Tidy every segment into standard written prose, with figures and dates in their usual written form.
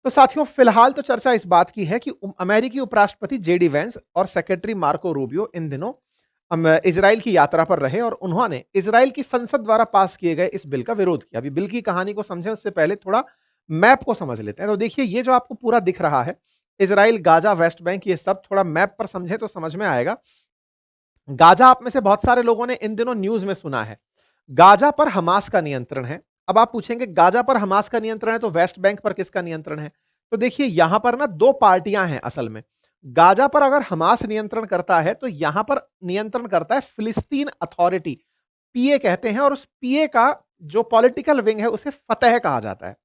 तो साथियों फिलहाल तो चर्चा इस बात की है कि अमेरिकी उपराष्ट्रपति जेडी वेंस और सेक्रेटरी मार्को रूबियो इन दिनों इजराइल की यात्रा पर रहे और उन्होंने इजराइल की संसद द्वारा पास किए गए इस बिल का विरोध किया। अभी बिल की कहानी को समझें उससे पहले थोड़ा मैप को समझ लेते हैं। तो देखिए ये जो आपको पूरा दिख रहा है, इजराइल, गाजा, वेस्ट बैंक, ये सब थोड़ा मैप पर समझे तो समझ में आएगा। गाजा आप में से बहुत सारे लोगों ने इन दिनों न्यूज में सुना है। गाजा पर हमास का नियंत्रण है। अब आप पूछेंगे गाजा पर हमास का नियंत्रण है तो वेस्ट बैंक पर किसका नियंत्रण है? तो देखिए यहां पर ना दो पार्टियां हैं असल में। गाजा पर अगर हमास नियंत्रण करता है तो यहां पर नियंत्रण करता है फिलिस्तीन अथॉरिटी, पीए कहते हैं, और उस पीए का जो पॉलिटिकल विंग है उसे फतह कहा जाता है।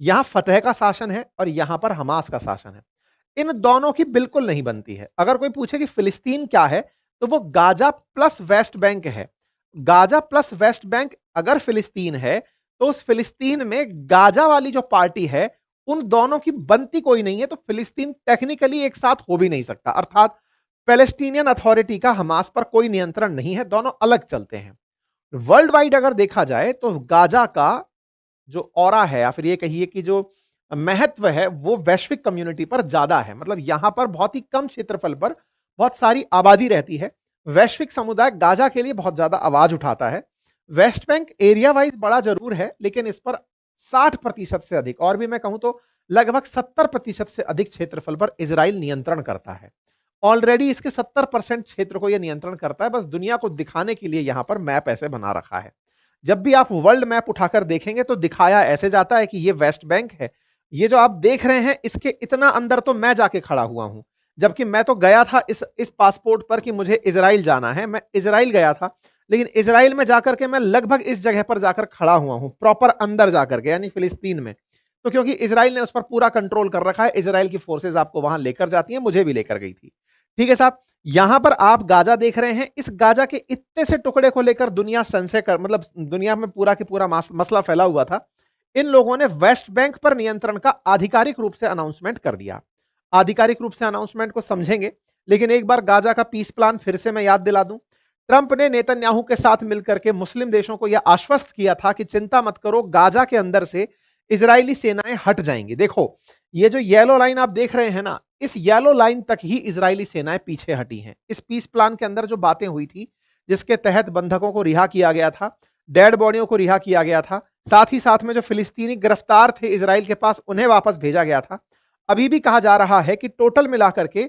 यहां फतह का शासन है और यहां पर हमास का शासन है। इन दोनों की बिल्कुल नहीं बनती है। अगर कोई पूछे कि फिलिस्तीन क्या है तो वो गाजा प्लस वेस्ट बैंक है। गाजा प्लस वेस्ट बैंक अगर फिलिस्तीन है तो उस फिलिस्तीन में गाजा वाली जो पार्टी है उन दोनों की बनती कोई नहीं है, तो फिलिस्तीन टेक्निकली एक साथ हो भी नहीं सकता। अर्थात पैलेस्टीनियन अथॉरिटी का हमास पर कोई नियंत्रण नहीं है, दोनों अलग चलते हैं। वर्ल्ड वाइड अगर देखा जाए तो गाजा का जो ऑरा है या फिर ये कहिए कि जो महत्व है वो वैश्विक कम्युनिटी पर ज्यादा है। मतलब यहां पर बहुत ही कम क्षेत्रफल पर बहुत सारी आबादी रहती है। वैश्विक समुदाय गाजा के लिए बहुत ज्यादा आवाज उठाता है। वेस्ट बैंक एरिया वाइज बड़ा जरूर है लेकिन इस पर 60% से अधिक, और भी मैं कहूं तो लगभग 70% से अधिक क्षेत्रफल पर इजराइल नियंत्रण करता है। ऑलरेडी इसके 70% क्षेत्र को यह नियंत्रण करता है। बस दुनिया को दिखाने के लिए यहां पर मैप ऐसे बना रखा है। जब भी आप वर्ल्ड मैप उठाकर देखेंगे तो दिखाया ऐसे जाता है कि ये वेस्ट बैंक है। ये जो आप देख रहे हैं इसके इतना अंदर तो मैं जाके खड़ा हुआ हूं, जबकि मैं तो गया था इस पासपोर्ट पर कि मुझे इजराइल जाना है, मैं इजराइल गया था। लेकिन इजराइल में जाकर के मैं लगभग इस जगह पर जाकर खड़ा हुआ हूं, प्रॉपर अंदर जाकर के, यानी फिलिस्तीन में। तो क्योंकि इजराइल ने उस पर पूरा कंट्रोल कर रखा है, इजराइल की फोर्सेज आपको वहां लेकर जाती हैं, मुझे भी लेकर गई थी। ठीक है साहब, यहां पर आप गाजा देख रहे हैं। इस गाजा के इतने से टुकड़े को लेकर दुनिया संशय कर, मतलब दुनिया में पूरा की पूरा मसला फैला हुआ था। इन लोगों ने वेस्ट बैंक पर नियंत्रण का आधिकारिक रूप से अनाउंसमेंट कर दिया। आधिकारिक रूप से अनाउंसमेंट को समझेंगे, लेकिन एक बार गाजा का पीस प्लान फिर से मैं याद दिला दूं। ट्रंप ने नेतन्याहू के साथ मिलकर के मुस्लिम देशों को यह आश्वस्त किया था कि चिंता मत करो, गाजा के अंदर से इजरायली सेनाएं हट जाएंगी। देखो ये जो येलो लाइन आप देख रहे हैं ना, इस येलो लाइन तक ही इजरायली सेनाएं पीछे हटी हैं। इस पीस प्लान के अंदर जो बातें हुई थी, जिसके तहत बंधकों को रिहा किया गया था, डेड बॉडियों को रिहा किया गया था, साथ ही साथ में जो फिलिस्तीनी गिरफ्तार थे इजराइल के पास उन्हें वापस भेजा गया था। अभी भी कहा जा रहा है कि टोटल मिलाकर के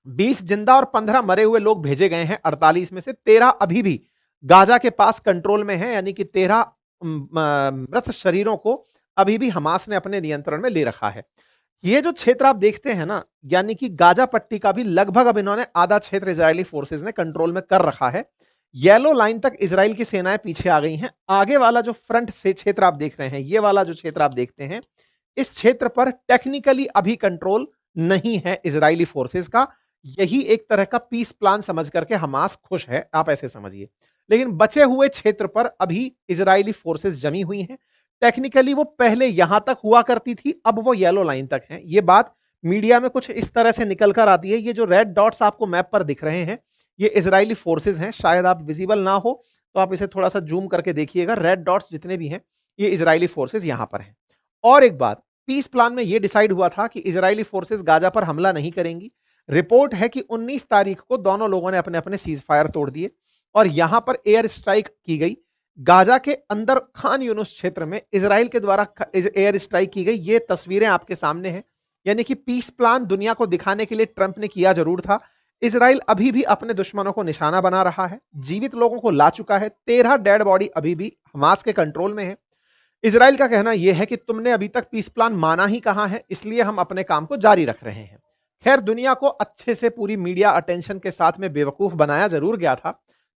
20 जिंदा और 15 मरे हुए लोग भेजे गए हैं। 48 में से 13 अभी भी गाजा के पास कंट्रोल में है, यानी कि 13 मृत शरीरों को अभी भी हमास ने अपने नियंत्रण में ले रखा है। ये जो क्षेत्र आप देखते हैं ना, यानी कि गाजा पट्टी का भी लगभग अब इन्होंने आधा क्षेत्र इजरायली फोर्सेज ने कंट्रोल में कर रखा है। येलो लाइन तक इजराइल की सेनाएं पीछे आ गई हैं। आगे वाला जो फ्रंट से क्षेत्र आप देख रहे हैं, ये वाला जो क्षेत्र आप देखते हैं, इस क्षेत्र पर टेक्निकली अभी कंट्रोल नहीं है इजरायली फोर्सेज का। यही एक तरह का पीस प्लान समझ करके हमास खुश है, आप ऐसे समझिए। लेकिन बचे हुए क्षेत्र पर अभी इजरायली फोर्सेज जमी हुई हैं। टेक्निकली वो पहले यहां तक हुआ करती थी, अब वो येलो लाइन तक है। ये बात मीडिया में कुछ इस तरह से निकल कर आती है। ये जो रेड डॉट्स आपको मैप पर दिख रहे हैं, ये इजरायली फोर्सेज हैं। शायद आप विजिबल ना हो तो आप इसे थोड़ा सा जूम करके देखिएगा। रेड डॉट्स जितने भी हैं ये इजरायली फोर्सेज यहां पर हैं। और एक बात, पीस प्लान में यह डिसाइड हुआ था कि इजरायली फोर्सेज गाजा पर हमला नहीं करेंगी। रिपोर्ट है कि 19 तारीख को दोनों लोगों ने अपने अपने सीज फायर तोड़ दिए और यहां पर एयर स्ट्राइक की गई। गाजा के अंदर खान यूनुस क्षेत्र में इजराइल के द्वारा एयर स्ट्राइक की गई। ये तस्वीरें आपके सामने हैं। यानी कि पीस प्लान दुनिया को दिखाने के लिए ट्रंप ने किया जरूर था। इजराइल अभी भी अपने दुश्मनों को निशाना बना रहा है, जीवित लोगों को ला चुका है। 13 डेड बॉडी अभी भी हमास के कंट्रोल में है। इजराइल का कहना यह है कि तुमने अभी तक पीस प्लान माना ही कहां है, इसलिए हम अपने काम को जारी रख रहे हैं। खैर, दुनिया को अच्छे से पूरी मीडिया अटेंशन के साथ में बेवकूफ बनाया जरूर गया था,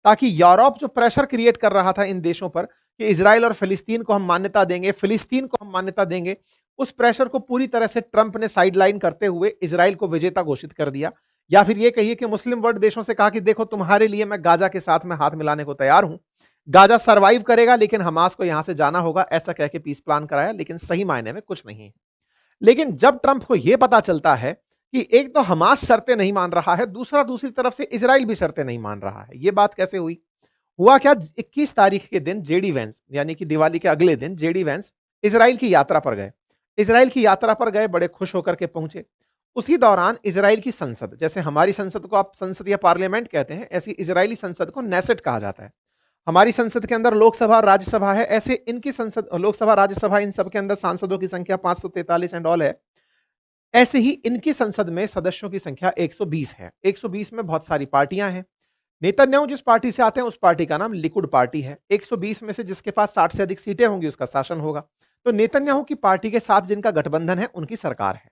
ताकि यूरोप जो प्रेशर क्रिएट कर रहा था इन देशों पर कि इजराइल और फिलिस्तीन को हम मान्यता देंगे, फिलिस्तीन को हम मान्यता देंगे, उस प्रेशर को पूरी तरह से ट्रंप ने साइडलाइन करते हुए इजराइल को विजेता घोषित कर दिया। या फिर यह कहिए कि मुस्लिम वर्ल्ड देशों से कहा कि देखो तुम्हारे लिए मैं गाजा के साथ में हाथ मिलाने को तैयार हूं, गाजा सरवाइव करेगा लेकिन हमास को यहां से जाना होगा, ऐसा कह के पीस प्लान कराया। लेकिन सही मायने में कुछ नहीं है। लेकिन जब ट्रंप को यह पता चलता है कि एक तो हमास शर्तें नहीं मान रहा है, दूसरी तरफ से इजराइल भी शर्तें नहीं मान रहा है, यह बात कैसे हुई? हुआ क्या, 21 तारीख के दिन जेडी वेंस, यानी कि दिवाली के अगले दिन जेडी वेंस इजराइल की यात्रा पर गए। इज़राइल की यात्रा पर गए, बड़े खुश होकर के पहुँचे। उसी दौरान इज़राइल की संसद, जैसे हमारी संसद को आप संसद या पार्लियामेंट कहते हैं, ऐसी इज़राइली संसद को नेसेट कहा जाता है। हमारी संसद के अंदर लोकसभा और राज्यसभा है, ऐसे इनकी संसद लोकसभा, राज्यसभा इन सब के अंदर सांसदों की संख्या 543 एंड ऑल है। ऐसे ही इनकी संसद में सदस्यों की संख्या 120 है। 120 में बहुत सारी पार्टियां हैं। नेतन्याहू जिस पार्टी से आते हैं उस पार्टी का नाम लिकुड पार्टी है। 120 में से जिसके पास 60 से अधिक सीटें होंगी उसका शासन होगा। तो नेतन्याहू की पार्टी के साथ जिनका गठबंधन है उनकी सरकार है।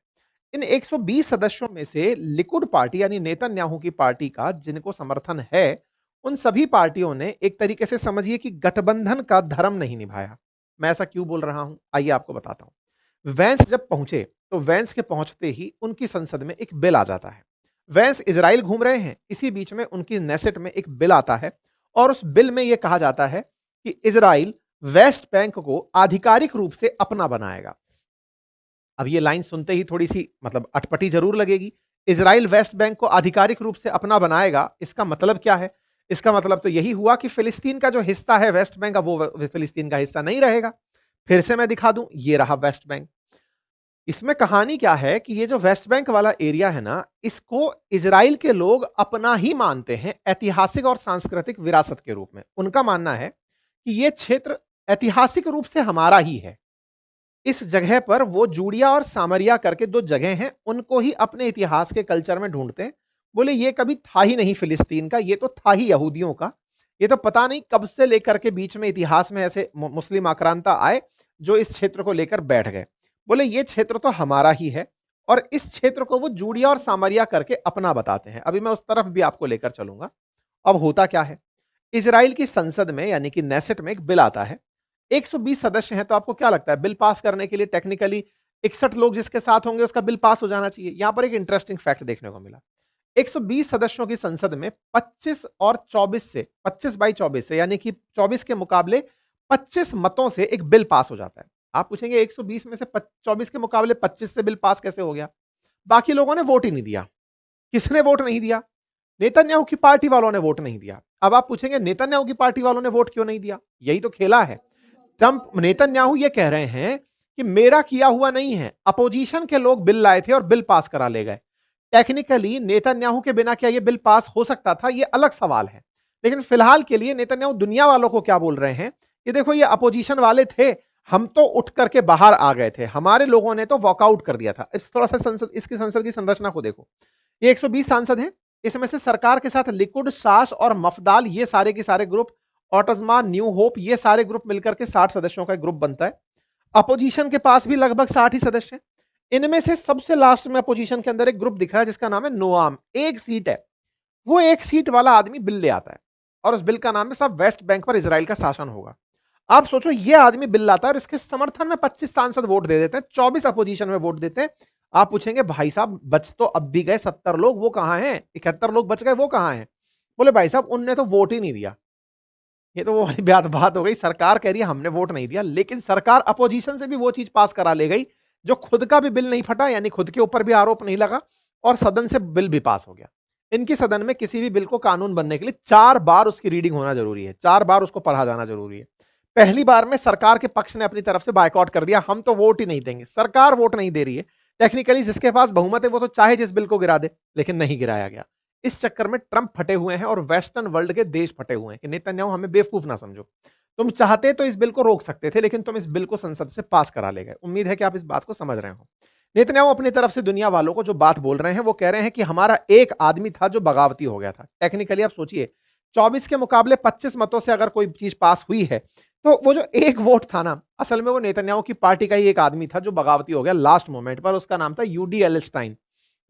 इन 120 सदस्यों में से लिकुड पार्टी यानी नेतन्याहू की पार्टी का जिनको समर्थन है, उन सभी पार्टियों ने एक तरीके से समझिए कि गठबंधन का धर्म नहीं निभाया। मैं ऐसा क्यों बोल रहा हूं, आइए आपको बताता हूं। वैंस जब पहुंचे तो वैंस के पहुंचते ही उनकी संसद में एक बिल आ जाता है। वैंस इजराइल घूम रहे हैं, इसी बीच में उनकी नेसेट में एक बिल आता है और उस बिल में यह कहा जाता है कि इजराइल वेस्ट बैंक को आधिकारिक रूप से अपना बनाएगा। अब ये लाइन सुनते ही थोड़ी-सी मतलब अटपटी ज़रूर लगेगी। इज़राइल वेस्ट बैंक को आधिकारिक रूप से अपना बनाएगा, इसका मतलब क्या है? इसका मतलब तो यही हुआ कि फ़िलिस्तीन का जो हिस्सा है वेस्ट बैंक का, वो फ़िलिस्तीन का हिस्सा नहीं रहेगा। फिर से मैं दिखा दूँ, ये रहा वेस्ट बैंक। इसमें कहानी क्या है कि ये जो वेस्ट बैंक वाला एरिया है ना, इसको इज़राइल के लोग अपना ही मानते हैं, ऐतिहासिक और सांस्कृतिक विरासत के रूप में। उनका मानना है कि ये क्षेत्र ऐतिहासिक रूप से हमारा ही है। इस जगह पर वो जूडिया और सामरिया करके 2 जगह हैं, उनको ही अपने इतिहास के कल्चर में ढूँढते हैं। बोले ये कभी था ही नहीं फ़िलिस्तीन का, ये तो था ही यहूदियों का। ये तो पता नहीं कब से लेकर के बीच में इतिहास में ऐसे मुस्लिम आक्रांता आए, जो इस क्षेत्र को लेकर बैठ गए। बोले ये क्षेत्र तो हमारा ही है और इस क्षेत्र को वो जूडिया और सामरिया करके अपना बताते हैं। अभी मैं उस तरफ भी आपको लेकर चलूँगा। अब होता क्या है? इज़राइल की संसद में यानी कि नेसेट में एक बिल आता है। 120 सदस्य हैं, तो आपको क्या लगता है बिल पास करने के लिए टेक्निकली 61 लोग जिसके साथ होंगे उसका बिल पास हो जाना चाहिए। यहां पर एक इंटरेस्टिंग फैक्ट देखने को मिला। 120 सदस्यों की संसद में 25 और 24 से 25 बाई 24 से यानी कि 24 के मुकाबले 25 मतों से एक बिल पास हो जाता है। आप पूछेंगे 120 में से 24 के मुकाबले 25 से बिल पास कैसे हो गया? बाकी लोगों ने वोट ही नहीं दिया। किसने वोट नहीं दिया? नेतन्याहू की पार्टी वालों ने वोट नहीं दिया। अब आप पूछेंगे नेतन्याहू की पार्टी वालों ने वोट क्यों नहीं दिया? यही तो खेला है। ट्रंप नेतन्याहू ये कह रहे हैं कि मेरा किया हुआ नहीं है, अपोजिशन के लोग बिल लाए थे और बिल पास करा ले गए। टेक्निकली नेतन्याहू के बिना क्या ये बिल पास हो सकता था? ये अलग सवाल है। लेकिन फिलहाल के लिए नेतन्याहू दुनिया वालों को क्या बोल रहे हैं कि देखो ये अपोजिशन वाले थे, हम तो उठ करके बाहर आ गए थे, हमारे लोगों ने तो वॉकआउट कर दिया था। इस थोड़ा सा संसद इसकी संसद की संरचना को देखो। ये 120 सांसद हैं, इसमें से सरकार के साथ लिकुड, सास और मफदाल ये सारे के सारे ग्रुप, ऑटजमा, न्यू होप ये सारे ग्रुप मिलकर के 60 सदस्यों का एक ग्रुप बनता है। अपोजिशन के पास भी लगभग 60 ही सदस्य हैं। इनमें से सबसे लास्ट में अपोजिशन के अंदर एक ग्रुप दिख रहा है जिसका नाम है नोआम, एक सीट है। वो एक सीट वाला आदमी बिल ले आता है और उस बिल का नाम है साहब वेस्ट बैंक पर इसराइल का शासन होगा। आप सोचो ये आदमी बिल लाता है और इसके समर्थन में 25 सांसद वोट दे देते हैं, 24 अपोजिशन में वोट देते हैं। आप पूछेंगे भाई साहब बच तो अब भी गए 70 लोग, वो कहां हैं? 71 लोग बच गए, वो कहां हैं? बोले भाई साहब उनने तो वोट ही नहीं दिया। ये तो वो वाली बात हो गई, सरकार कह रही है हमने वोट नहीं दिया, लेकिन सरकार अपोजिशन से भी वो चीज पास करा ले गई जो खुद का भी बिल नहीं फटा, यानी खुद के ऊपर भी आरोप नहीं लगा और सदन से बिल भी पास हो गया। इनकी सदन में किसी भी बिल को कानून बनने के लिए 4 बार उसकी रीडिंग होना जरूरी है, 4 बार उसको पढ़ा जाना जरूरी है। पहली बार में सरकार के पक्ष ने अपनी तरफ से बायकॉट कर दिया, हम तो वोट ही नहीं देंगे। सरकार वोट नहीं दे रही है, टेक्निकली जिसके पास बहुमत है वो तो चाहे जिस बिल को गिरा दे, लेकिन नहीं गिराया गया। इस चक्कर में ट्रंप फटे हुए हैं और वेस्टर्न वर्ल्ड के देश फटे हुए हैं कि नेतन्याहू हमें बेवकूफ ना समझो, तुम चाहते तो इस बिल को रोक सकते थे, लेकिन तुम इस बिल को संसद से पास करा ले गए। उम्मीद है कि आप इस बात को समझ रहे हो। नेतन्याहू अपनी तरफ से दुनिया वालों को जो बात बोल रहे हैं वो कह रहे हैं कि हमारा एक आदमी था जो बगावती हो गया था। टेक्निकली आप सोचिए 24 के मुकाबले 25 मतों से अगर कोई चीज पास हुई है तो वो जो एक वोट था ना, असल में वो नेतन्याहू की पार्टी का ही एक आदमी था जो बगावती हो गया लास्ट मोमेंट पर। उसका नाम था यूडी एलिस्टाइन।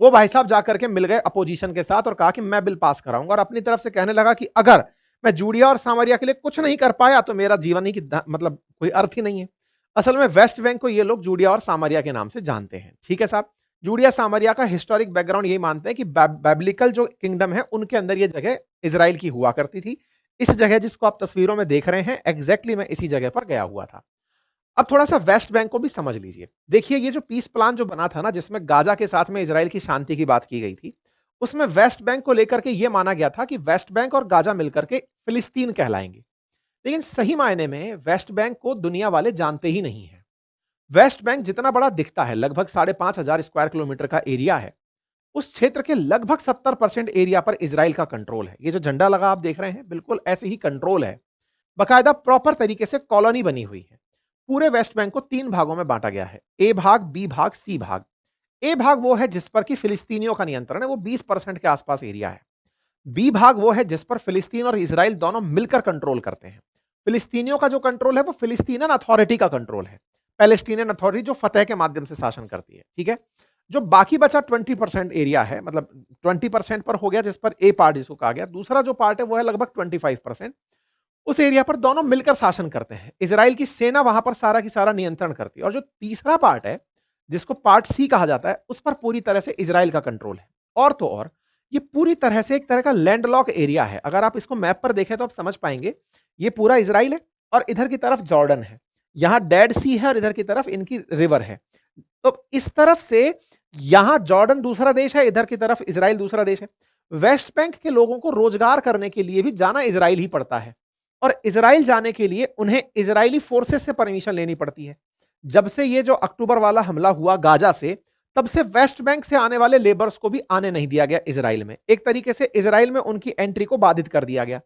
वो भाई साहब जाकर के मिल गए अपोजिशन के साथ और कहा कि मैं बिल पास कराऊंगा और अपनी तरफ से कहने लगा कि अगर मैं जूडिया और सामरिया के लिए कुछ नहीं कर पाया तो मेरा जीवन ही मतलब कोई अर्थ ही नहीं है। असल में वेस्ट बैंक को ये लोग जूडिया और सामरिया के नाम से जानते हैं। ठीक है साहब, जूडिया सामरिया का हिस्टोरिक बैकग्राउंड यही मानते हैं कि बैबिलिकल जो किंगडम है उनके अंदर ये जगह इसराइल की हुआ करती थी। इस जगह जिसको आप तस्वीरों में देख रहे हैं एग्जैक्टली मैं इसी जगह पर गया हुआ था। अब थोड़ा-सा वेस्ट बैंक को भी समझ लीजिए। देखिए ये जो पीस प्लान जो बना था ना जिसमें गाजा के साथ में इज़राइल की शांति की बात की गई थी, उसमें वेस्ट बैंक को लेकर के ये माना गया था कि वेस्ट बैंक और गाजा मिलकर के फिलिस्तीन कहलाएँगे। लेकिन सही मायने में वेस्ट बैंक को दुनिया वाले जानते ही नहीं हैं। वेस्ट बैंक जितना बड़ा दिखता है, लगभग 5,500 स्क्वायर किलोमीटर का एरिया है, उस क्षेत्र के लगभग 70% एरिया पर इजराइल का कंट्रोल है। ये जो झंडा लगा आप देख रहे हैं, बिल्कुल ऐसे ही कंट्रोल है। बाकायदा प्रॉपर तरीके से कॉलोनी बनी हुई है। पूरे वेस्ट बैंक को 3 भागों में बांटा गया है, ए भाग, बी भाग, सी भाग। ए भाग वो है जिस पर कि फिलिस्तीनियों का नियंत्रण है, वो 20% के आसपास एरिया है। बी भाग वो है जिस पर फिलिस्तीन और इसराइल दोनों मिलकर कंट्रोल करते हैं। फिलिस्तीनियों का जो कंट्रोल है वो फिलिस्तीनियन अथॉरिटी का कंट्रोल है, पैलेस्टीनियन अथॉरिटी जो फतेह के माध्यम से शासन करती है, ठीक है। जो बाकी बचा 20% एरिया है, मतलब 20% पर हो गया जिस पर ए पार्ट जिसको कहा गया, दूसरा जो पार्ट है वो है लगभग 25%। उस एरिया पर दोनों मिलकर शासन करते हैं। इजराइल की सेना वहां पर सारा की सारा नियंत्रण करती है। और जो तीसरा पार्ट है, जिसको पार्ट सी कहा जाता है, उस पर पूरी तरह से इजराइल का कंट्रोल है। और तो और ये पूरी तरह से एक तरह का लैंडलॉक एरिया है। अगर आप इसको मैप पर देखें तो आप समझ पाएंगे, ये पूरा इजराइल है और इधर की तरफ जॉर्डन है, यहां डेड सी है और इधर की तरफ इनकी रिवर है। तो इस तरफ से यहां जॉर्डन दूसरा देश है, इधर की तरफ इजराइल दूसरा देश है। वेस्ट बैंक के लोगों को रोजगार करने के लिए भी जाना इजराइल ही पड़ता है, और इजराइल जाने के लिए उन्हें इजरायली फोर्सेस से परमिशन लेनी पड़ती है। जब से ये जो अक्टूबर वाला हमला हुआ गाजा से, तब से वेस्ट बैंक से आने वाले लेबर्स को भी आने नहीं दिया गया इजराइल में। एक तरीके से इजराइल में उनकी एंट्री को बाधित कर दिया गया।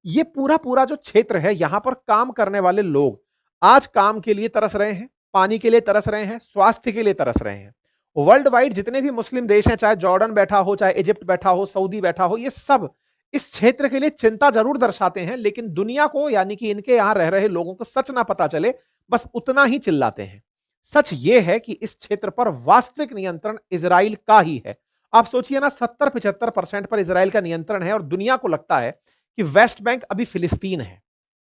ये पूरा पूरा जो क्षेत्र है, यहां पर काम करने वाले लोग आज काम के लिए तरस रहे हैं, पानी के लिए तरस रहे हैं, स्वास्थ्य के लिए तरस रहे हैं। वर्ल्ड वाइड जितने भी मुस्लिम देश हैं, चाहे जॉर्डन बैठा हो, चाहे इजिप्ट बैठा हो, सऊदी बैठा हो, ये सब इस क्षेत्र के लिए चिंता जरूर दर्शाते हैं, लेकिन दुनिया को, यानी कि इनके यहां रह रहे लोगों को सच ना पता चले, बस उतना ही चिल्लाते हैं। सच यह है कि इस क्षेत्र पर वास्तविक नियंत्रण इजराइल का ही है। आप सोचिए ना, 70-75% पर इजराइल का नियंत्रण है और दुनिया को लगता है कि वेस्ट बैंक अभी फिलिस्तीन है।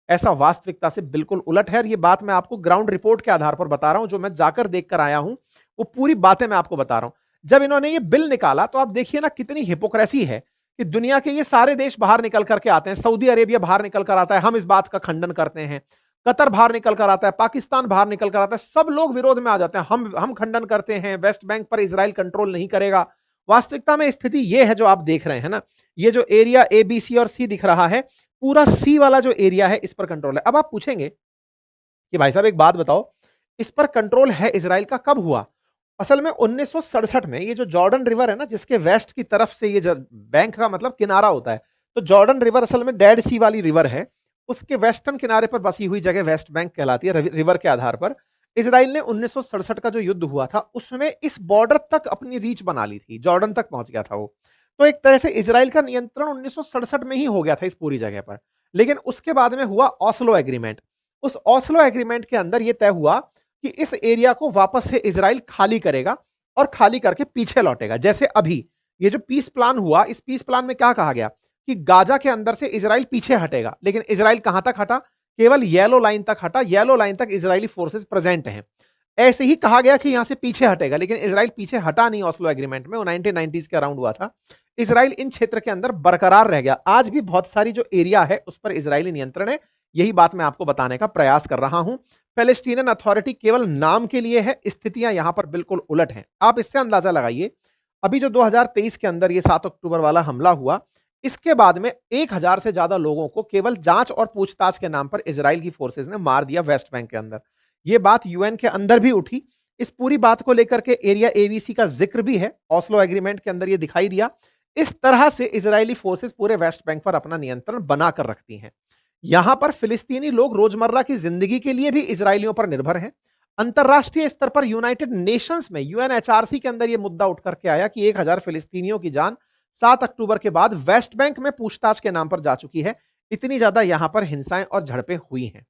ऐसा वास्तविकता से बिल्कुल उलट है। और ये बात मैं आपको ग्राउंड रिपोर्ट के आधार पर बता रहा हूं, जो मैं जाकर देखकर आया हूं, वो पूरी बातें मैं आपको बता रहा हूं। जब इन्होंने ये बिल निकाला तो आप देखिए ना कितनी हिपोक्रेसी है कि दुनिया के ये सारे देश बाहर निकल करके आते हैं। सऊदी अरेबिया बाहर निकल कर आता है, हम इस बात का खंडन करते हैं। कतर बाहर निकल कर आता है, पाकिस्तान बाहर निकल कर आता है, सब लोग विरोध में आ जाते हैं, हम खंडन करते हैं, वेस्ट बैंक पर इजराइल कंट्रोल नहीं करेगा। वास्तविकता में स्थिति ये है जो आप देख रहे हैं ना, ये जो एरिया ए बी सी और सी दिख रहा है, पूरा सी वाला जो एरिया है इस पर कंट्रोल है। अब आप पूछेंगे कि भाई साहब एक बात बताओ, इस पर कंट्रोल है इजराइल का कब हुआ? असल में 1967 में, ये जो जॉर्डन रिवर है ना, जिसके वेस्ट की तरफ से ये बैंक का मतलब किनारा होता है, तो जॉर्डन रिवर असल में डेड सी वाली रिवर है, उसके वेस्टर्न किनारे पर बसी हुई जगह वेस्ट बैंक कहलाती है। रिवर के आधार पर इजराइल ने 1967 का जो युद्ध हुआ था, उसमें इस बॉर्डर तक अपनी रीच बना ली थी, जॉर्डन तक पहुंच गया था वो। तो एक तरह से इजराइल का नियंत्रण 1967 में ही हो गया था इस पूरी जगह पर। लेकिन उसके बाद में हुआ ऑस्लो एग्रीमेंट। उस ऑस्लो एग्रीमेंट के अंदर यह तय हुआ कि इस एरिया को वापस से इजराइल खाली करेगा और खाली करके पीछे लौटेगा। जैसे अभी ये जो पीस प्लान हुआ, इस पीस प्लान में क्या कहा गया कि गाजा के अंदर से इजराइल पीछे हटेगा, लेकिन इजराइल कहां तक हटा? केवल येलो लाइन तक हटा। येलो लाइन तक इजरायली फोर्सेस प्रेजेंट हैं। ऐसे ही कहा गया कि यहां से पीछे हटेगा, लेकिन इजराइल पीछे हटा नहीं। ऑस्लो एग्रीमेंट में, वो 1990s के अराउंड हुआ था। इजराइल इन क्षेत्र के अंदर बरकरार रह गया। आज भी बहुत सारी जो एरिया है उस पर इजरायली नियंत्रण है। यही बात मैं आपको बताने का प्रयास कर रहा हूं। पैलेस्टीनियन अथॉरिटी केवल नाम के लिए है, स्थितियां यहां पर बिल्कुल उलट हैं। आप इससे अंदाजा लगाइए, अभी जो 2023 के अंदर ये 7 अक्टूबर वाला हमला हुआ, इसके बाद में 1000 से ज्यादा लोगों को केवल जांच और पूछताछ के नाम पर इजराइल की फोर्सेस ने मार दिया वेस्ट बैंक के अंदर। यह बात यूएन के अंदर भी उठी। इस पूरी बात को लेकर के एरिया एबीसी का जिक्र भी है, ऑस्लो एग्रीमेंट के अंदर यह दिखाई दिया। इस तरह से इजरायली फोर्सेस पूरे वेस्ट बैंक पर अपना नियंत्रण बनाकर रखती हैं। यहां पर फिलिस्तीनी लोग रोजमर्रा की जिंदगी के लिए भी इजरायलियों पर निर्भर हैं। अंतरराष्ट्रीय स्तर पर यूनाइटेड नेशंस में, यूएनएचआरसी के अंदर यह मुद्दा उठ करके आया कि 1000 फिलिस्तीनियों की जान 7 अक्टूबर के बाद वेस्ट बैंक में पूछताछ के नाम पर जा चुकी है। इतनी ज्यादा यहां पर हिंसाएं और झड़पें हुई हैं।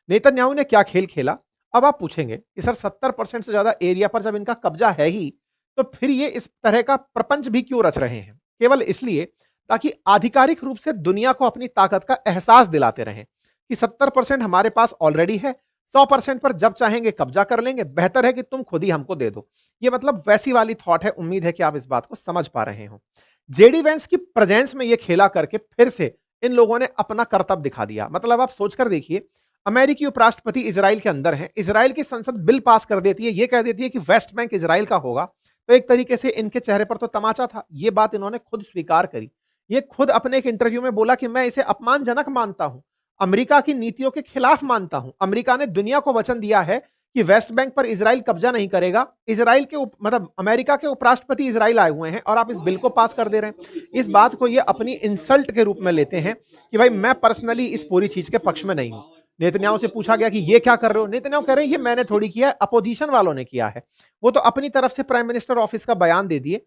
नेतन्याहू ने क्या खेल खेला? अब आप पूछेंगे कि सर 70% से ज्यादा एरिया पर जब इनका कब्जा है ही, तो फिर ये इस तरह का प्रपंच भी क्यों रच रहे हैं? केवल इसलिए ताकि आधिकारिक रूप से दुनिया को अपनी ताकत का एहसास दिलाते रहें कि 70% हमारे पास ऑलरेडी है, 100% पर जब चाहेंगे कब्जा कर लेंगे, बेहतर है कि तुम खुद ही हमको दे दो। ये मतलब वैसी वाली थॉट है। उम्मीद है कि आप इस बात को समझ पा रहे हो। जेडी वेंस की प्रेजेंस में ये खेला करके फिर से इन लोगों ने अपना करतब दिखा दिया। मतलब आप सोचकर देखिए, अमेरिकी उपराष्ट्रपति इजराइल के अंदर है, इजराइल की संसद बिल पास कर देती है, ये कह देती है कि वेस्ट बैंक इजराइल का होगा। तो एक तरीके से इनके चेहरे पर तो तमाचा था। ये बात इन्होंने खुद स्वीकार करी। ये खुद अपने एक इंटरव्यू में बोला कि मैं इसे अपमानजनक मानता हूं, अमेरिका की नीतियों के खिलाफ मानता हूं। अमेरिका ने दुनिया को वचन दिया है कि वेस्ट बैंक पर इजराइल कब्जा नहीं करेगा। इजराइल के मतलब अमेरिका के उपराष्ट्रपति इजराइल आए हुए हैं और आप इस बिल को पास कर दे रहे हैं। इस बात को ये अपनी इंसल्ट के रूप में लेते हैं कि भाई मैं पर्सनली इस पूरी चीज के पक्ष में नहीं हूं। नेतन्याहू से पूछा गया कि ये क्या कर रहे हो, नेतन्याहू कह रहे हैं ये मैंने थोड़ी किया है, अपोजिशन वालों ने किया है। वो तो अपनी तरफ से प्राइम मिनिस्टर ऑफिस का बयान दे दिए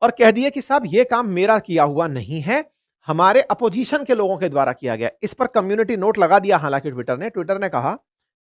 और कह दिए कि साहब ये काम मेरा किया हुआ नहीं है, हमारे अपोजिशन के लोगों के द्वारा किया गया। इस पर कम्युनिटी नोट लगा दिया। हालांकि ट्विटर ने कहा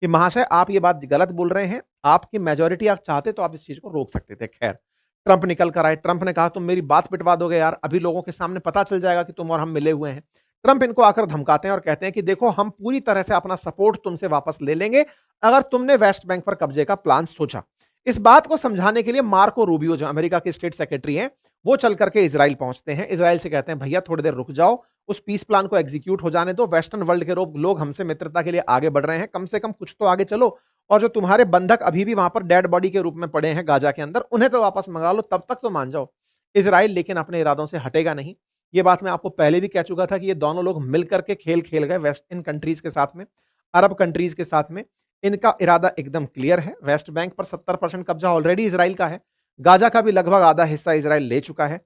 कि महाशय आप ये बात गलत बोल रहे हैं, आपकी मेजोरिटी आप चाहते तो आप इस चीज को रोक सकते थे। खैर ट्रंप निकल कर आए। ट्रंप ने कहा तुम मेरी बात पिटवा दोगे यार, अभी लोगों के सामने पता चल जाएगा कि तुम और हम मिले हुए हैं। ट्रंप इनको आकर धमकाते हैं और कहते हैं कि देखो हम पूरी तरह से अपना सपोर्ट तुमसे वापस ले लेंगे अगर तुमने वेस्ट बैंक पर कब्जे का प्लान सोचा। इस बात को समझाने के लिए मार्को रूबियो जो अमेरिका के स्टेट सेक्रेटरी हैं, वो चल करके इजराइल पहुंचते हैं। इजराइल से कहते हैं भैया थोड़ी देर रुक जाओ, उस पीस प्लान को एग्जीक्यूट हो जाने दो। वेस्टर्न वर्ल्ड के लोग हमसे मित्रता के लिए आगे बढ़ रहे हैं, कम से कम कुछ तो आगे चलो। और जो तुम्हारे बंधक अभी भी वहां पर डेड बॉडी के रूप में पड़े हैं गाजा के अंदर, उन्हें तो वापस मंगा लो, तब तक तो मान जाओ। इजराइल लेकिन अपने इरादों से हटेगा नहीं। ये बात मैं आपको पहले भी कह चुका था कि ये दोनों लोग मिलकर के खेल खेल गए वेस्ट इन कंट्रीज के साथ में, अरब कंट्रीज के साथ में। इनका इरादा एकदम क्लियर है। वेस्ट बैंक पर 70% कब्जा ऑलरेडी इजराइल का है। गाजा का भी लगभग आधा हिस्सा इजराइल ले चुका है।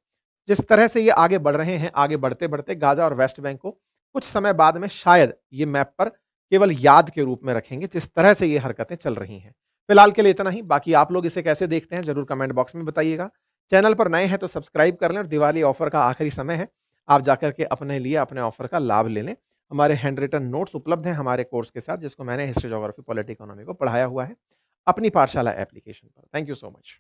जिस तरह से ये आगे बढ़ रहे हैं, आगे बढ़ते बढ़ते गाजा और वेस्ट बैंक को कुछ समय बाद में शायद ये मैप पर केवल याद के रूप में रखेंगे, जिस तरह से ये हरकतें चल रही हैं। फिलहाल के लिए इतना ही। बाकी आप लोग इसे कैसे देखते हैं जरूर कमेंट बॉक्स में बताइएगा। चैनल पर नए हैं तो सब्सक्राइब कर लें और दिवाली ऑफर का आखिरी समय है, आप जाकर के अपने लिए अपने ऑफर का लाभ ले लें। हमारे हैंड रिटन नोट्स उपलब्ध हैं हमारे कोर्स के साथ, जिसको मैंने हिस्ट्री, ज्योग्राफी, पॉलिटी, इकोनॉमी को पढ़ाया हुआ है अपनी पाठशाला एप्लीकेशन पर। Thank you so much.